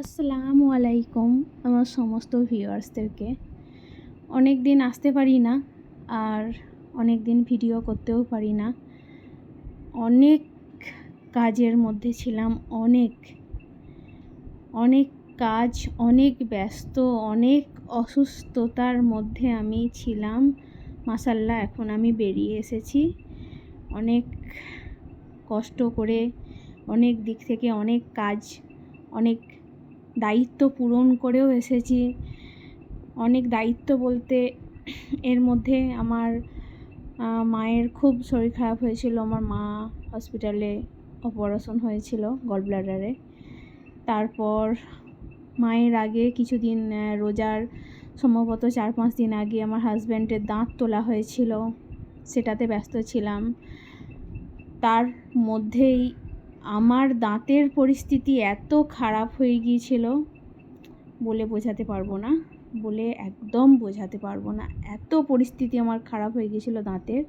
আসসালামু আলাইকুম আমার সমস্ত ভিউয়ার্সদেরকে। অনেক দিন আসতে পারি না, আর অনেক দিন ভিডিও করতেও পারি না। অনেক কাজের মধ্যে ছিলাম, অনেক অনেক কাজ, অনেক ব্যস্ত, অনেক অসুস্থতার মধ্যে আমি ছিলাম। মাশাআল্লাহ এখন আমি বেরিয়ে এসেছি অনেক কষ্ট করে, অনেক দিক থেকে অনেক কাজ, অনেক দায়িত্ব পূরণ করেও এসেছি। অনেক দায়িত্ব বলতে এর মধ্যে আমার মায়ের খুব শরীর খারাপ হয়েছিল। আমার মা হসপিটালে অপারেশন হয়েছিল গল ব্লাডারে। তারপর মায়ের আগে কিছুদিন রোজার সম্ভবত 4-5 দিন আগে আমার হাজব্যান্ডের দাঁত তোলা হয়েছিল, সেটাতে ব্যস্ত ছিলাম। তার মধ্যেই আমার দাঁতের পরিস্থিতি এত খারাপ হয়ে গিয়েছিল, বলে বোঝাতে পারবো না, বলে একদম বোঝাতে পারবো না। এত পরিস্থিতি আমার খারাপ হয়ে গিয়েছিল দাঁতের।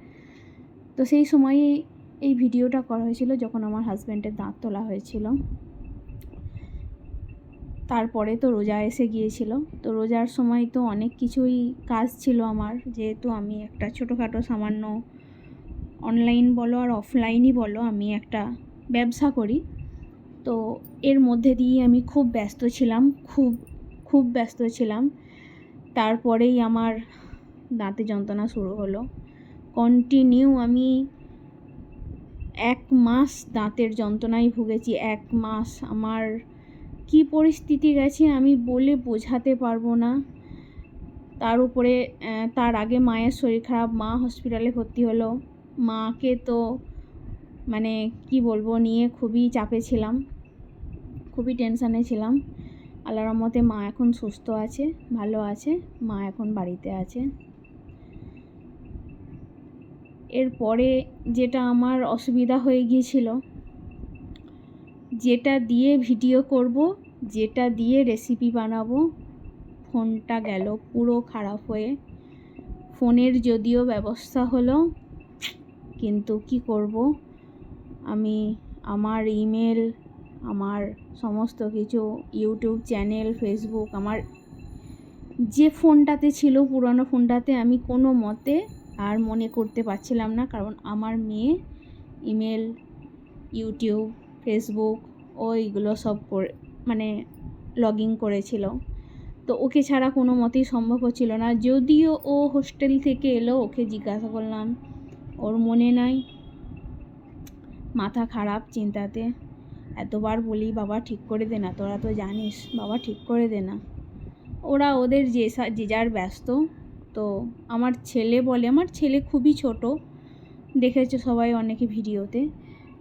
তো সেই সময়ই এই ভিডিওটা করা হয়েছিল যখন আমার হাজব্যান্ডের দাঁত তোলা হয়েছিল। তারপরে তো রোজা এসে গিয়েছিল। তো রোজার সময় তো অনেক কিছুই কাজ ছিল আমার, যেহেতু আমি একটা ছোটোখাটো সামান্য অনলাইন বলো আর অফলাইনই বলো, আমি একটা ব্যবসা করি। তো এর মধ্যে দিয়ে আমি খুব ব্যস্ত ছিলাম, খুব ব্যস্ত ছিলাম। তারপরেই আমার দাঁতে যন্ত্রণা শুরু হলো। কন্টিনিউ আমি 1 মাস দাঁতের যন্ত্রণায় ভুগেছি। 1 মাস আমার কি পরিস্থিতি গেছে আমি বলে বোঝাতে পারবো না। তার উপরে তার আগে মায়ের শরীর খারাপ, মা হসপিটালে ভর্তি হলো। মাকে তো মানে কি বলবো, নিয়ে খুবই চাপে ছিলাম, খুবই টেনশানে ছিলাম। আল্লাহর রহমতে মা এখন সুস্থ আছে, ভালো আছে, মা এখন বাড়িতে আছে। এরপরে যেটা আমার অসুবিধা হয়ে গিয়েছিল, যেটা দিয়ে ভিডিও করব, যেটা দিয়ে রেসিপি বানাবো, ফোনটা গেল পুরো খারাপ হয়ে। ফোনের যদিও ব্যবস্থা হলো, কিন্তু কি করব, আমি আমার ইমেল, আমার সমস্ত কিছু, ইউটিউব চ্যানেল, ফেসবুক, আমার যে ফোনটাতে ছিল পুরনো ফোনটাতে আমি কোনো মতে আর মনে করতে পারছিলাম না, কারণ আমার মেয়ে ইমেল, ইউটিউব, ফেসবুক ওইগুলো সব করে মানে লগ ইন করেছিল। তো ওকে ছাড়া কোনো মতেই সম্ভব হচ্ছিল না। যদিও ও হোস্টেল থেকে এলো, ওকে জিজ্ঞাসা করলাম, ওর মনে নাই, মাথা খারাপ চিন্তাতে। এতবার বলি বাবা ঠিক করে দে না, তোরা তো জানিস, বাবা ঠিক করে দে না। ওরা ওদের যে যার ব্যস্ত। তো আমার ছেলে বলে, আমার ছেলে খুবই ছোট, দেখেছো সবাই অনেকে ভিডিওতে।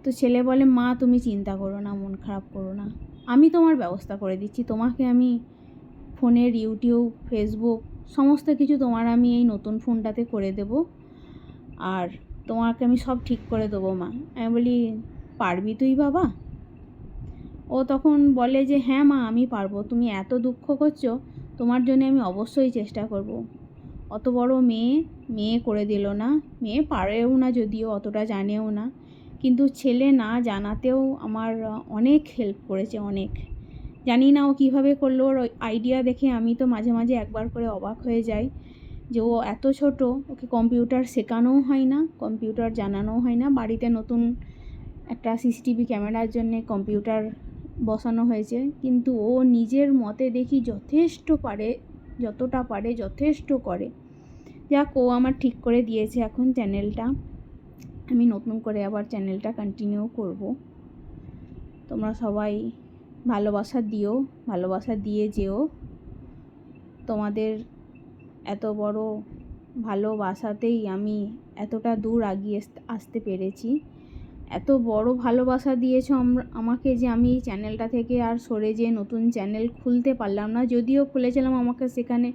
তো ছেলে বলে, মা তুমি চিন্তা করো না, মন খারাপ করো না, আমি তোমার ব্যবস্থা করে দিচ্ছি। তোমাকে আমি ফোনের ইউটিউব, ফেসবুক সমস্ত কিছু তোমার আমি এই নতুন ফোনটাতে করে দেব, আর তোমাকে আমি সব ঠিক করে দেবো মা। আমি বলি, পারবি তুই বাবা? ও তখন বলে যে হ্যাঁ মা আমি পারবো, তুমি এত দুঃখ করছো, তোমার জন্য আমি অবশ্যই চেষ্টা করব। অত বড় মেয়ে করে দিল না। মেয়ে পারেও না, যদিও অতটা জানেও না, কিন্তু ছেলে না জানাতেও আমার অনেক হেল্প করেছে, অনেক। জানি না ও কীভাবে করলো, ওর আইডিয়া দেখে আমি তো মাঝে মাঝে একবার করে অবাক হয়ে যাই যে ও এত ছোট, ওকে কম্পিউটার শেখানোও হয় না, কম্পিউটার জানানোও হয় না। বাড়িতে নতুন একটা সিসিটিভি ক্যামেরার জন্যে কম্পিউটার বসানো হয়েছে, কিন্তু ও নিজের মতে দেখি যথেষ্ট পারে, যতটা পারে যথেষ্ট করে। যাক, ও আমার ঠিক করে দিয়েছে এখন চ্যানেলটা। আমি নতুন করে আবার চ্যানেলটা কন্টিনিউ করব। তোমরা সবাই ভালোবাসা দিও, ভালোবাসা দিয়ে যেও। তোমাদের এত বড় ভালোবাসাতেই আমি এতটা দূর এগিয়ে আসতে পেরেছি। এত বড় ভালোবাসা দিয়েছো আমাকে যে আমি এই চ্যানেলটা থেকে আর সরে যেয়ে নতুন চ্যানেল খুলতে পারলাম না। যদিও খুলেছিলাম, আমাকে সেখানে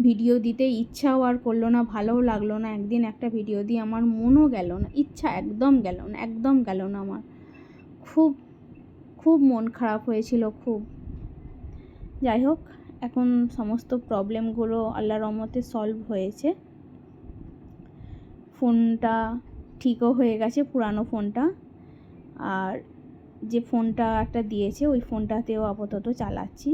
ভিডিও দিতে ইচ্ছাও আর করলো না, ভালোও লাগলো না। একদিন একটা ভিডিও দিয়ে আমার মনও গেল না, ইচ্ছা একদম গেল না, একদম গেল না আমার। খুব খুব মন খারাপ হয়েছিল, খুব। যাই হোক, এখন সমস্ত প্রবলেমগুলো আল্লাহর রহমতে সলভ হয়েছে। ফোনটা ঠিকও হয়ে গেছে, পুরানো ফোনটা। আর যে ফোনটা একটা দিয়েছে ওই ফোনটাতেও আপাতত চালাচ্ছি।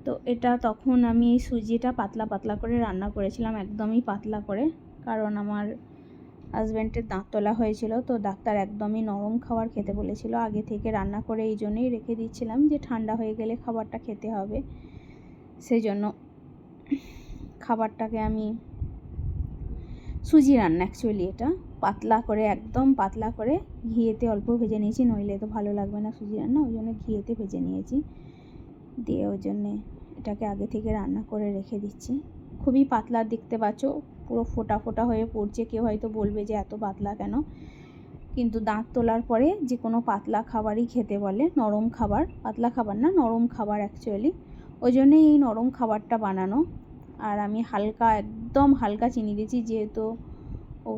তো এটা তখন আমি এই সুজিটা পাতলা পাতলা করে রান্না করেছিলাম, একদমই পাতলা করে, কারণ আমার হাজব্যান্ডের দাঁত তোলা হয়েছিল। তো ডাক্তার একদমই নরম খাবার খেতে বলেছিল, আগে থেকে রান্না করে এই জন্যই রেখে দিচ্ছিলাম যে ঠান্ডা হয়ে গেলে খাবারটা খেতে হবে। সেই জন্য খাবারটাকে আমি সুজি রান্না, অ্যাকচুয়ালি এটা পাতলা করে, একদম পাতলা করে ঘিয়েতে অল্প ভেজে নিয়েছি, নইলে তো ভালো লাগবে না সুজি রান্না, ওই জন্য ঘিয়েতে ভেজে নিয়েছি। দিয়ে ওই জন্যে এটাকে আগে থেকে রান্না করে রেখে দিচ্ছি। খুবই পাতলা, দেখতে পাচ্ছ পুরো ফোটা ফোটা হয়ে পড়ছে। কেউ হয়তো বলবে যে এত পাতলা কেন, কিন্তু দাঁত তোলার পরে যে কোনো পাতলা খাবারই খেতে বলে, নরম খাবার, পাতলা খাবার না, নরম খাবার অ্যাকচুয়ালি, ওই জন্যই এই নরম খাবারটা বানানো। আর আমি হালকা, একদম হালকা চিনি দিয়েছি, যেহেতু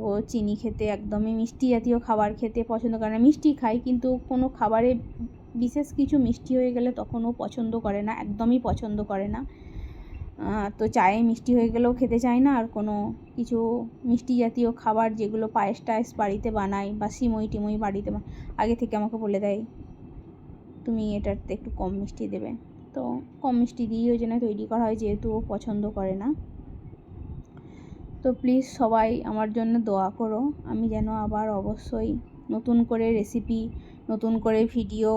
ও চিনি খেতে, একদমই মিষ্টি জাতীয় খাবার খেতে পছন্দ করে না। মিষ্টি খায়, কিন্তু কোনো খাবারে বিশেষ কিছু মিষ্টি হয়ে গেলে তখন ও পছন্দ করে না, একদমই পছন্দ করে না। তো চায়ে মিষ্টি হয়ে গেলেও খেতে চায় না। আর কোনো কিছু মিষ্টি জাতীয় খাবার, যেগুলো পায়েস টায়েস বাড়িতে বানাই বা সিমই টিমই বাড়িতে আগে থেকে আমাকে বলে দেয় তুমি এটাতে একটু কম মিষ্টি দেবে। তো কম মিষ্টি দিয়েই ওই জন্য তৈরি করা হয়, যেহেতু ও পছন্দ করে না। তো প্লিজ সবাই আমার জন্য দোয়া করো, আমি যেন আবার অবশ্যই নতুন করে রেসিপি, নতুন করে ভিডিও,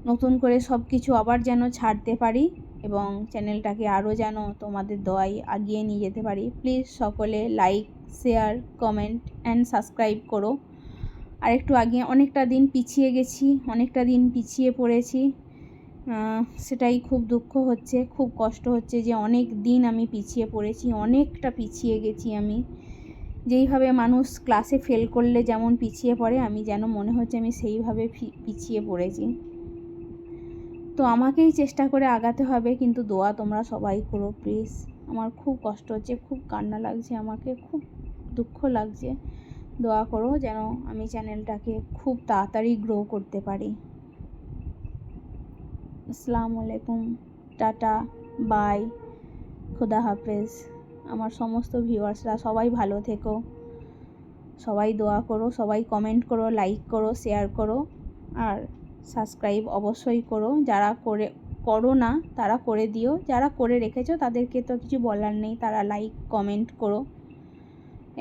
নতুন করে সব কিছু আবার যেন ছাড়তে পারি, এবং চ্যানেলটাকে আরও যেন তোমাদের দোয়ায় আগিয়ে নিয়ে যেতে পারি। প্লিজ সকলে like, share, comment and subscribe করো। আর একটু আগে অনেকটা দিন পিছিয়ে গেছি, অনেকটা দিন পিছিয়ে পড়েছি, সেটাই খুব দুঃখ হচ্ছে, খুব কষ্ট হচ্ছে যে অনেক দিন আমি পিছিয়ে পড়েছি, অনেকটা পিছিয়ে গেছি আমি। যেইভাবে মানুষ ক্লাসে ফেল করলে যেমন পিছিয়ে পড়ে, আমি যেন মনে হচ্ছে আমি সেইভাবে পিছিয়ে পড়েছি। তো আমাকেই চেষ্টা করে আগাতে হবে, কিন্তু দোয়া তোমরা সবাই করো প্লিজ। আমার খুব কষ্ট হচ্ছে, খুব কান্না লাগছে, আমাকে খুব দুঃখ লাগছে। দোয়া করো যেন আমি চ্যানেলটাকে খুব তাড়াতাড়ি গ্রো করতে পারি। আসসালামু আলাইকুম, টাটা, বাই, খোদা হাফেজ। আমার সমস্ত ভিউয়ার্সরা সবাই ভালো থেকো, সবাই দোয়া করো, সবাই কমেন্ট করো, লাইক করো, শেয়ার করো, আর সাবস্ক্রাইব অবশ্যই করো। যারা করো না তারা করে দিও, যারা করে রেখেছো তাদেরকে তো কিছু বলার নেই, তারা লাইক কমেন্ট করো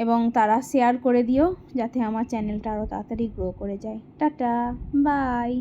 এবং তারা শেয়ার করে দিও, যাতে আমার চ্যানেলটা আরও তাড়াতাড়ি গ্রো করে যায়। Ta ta, by.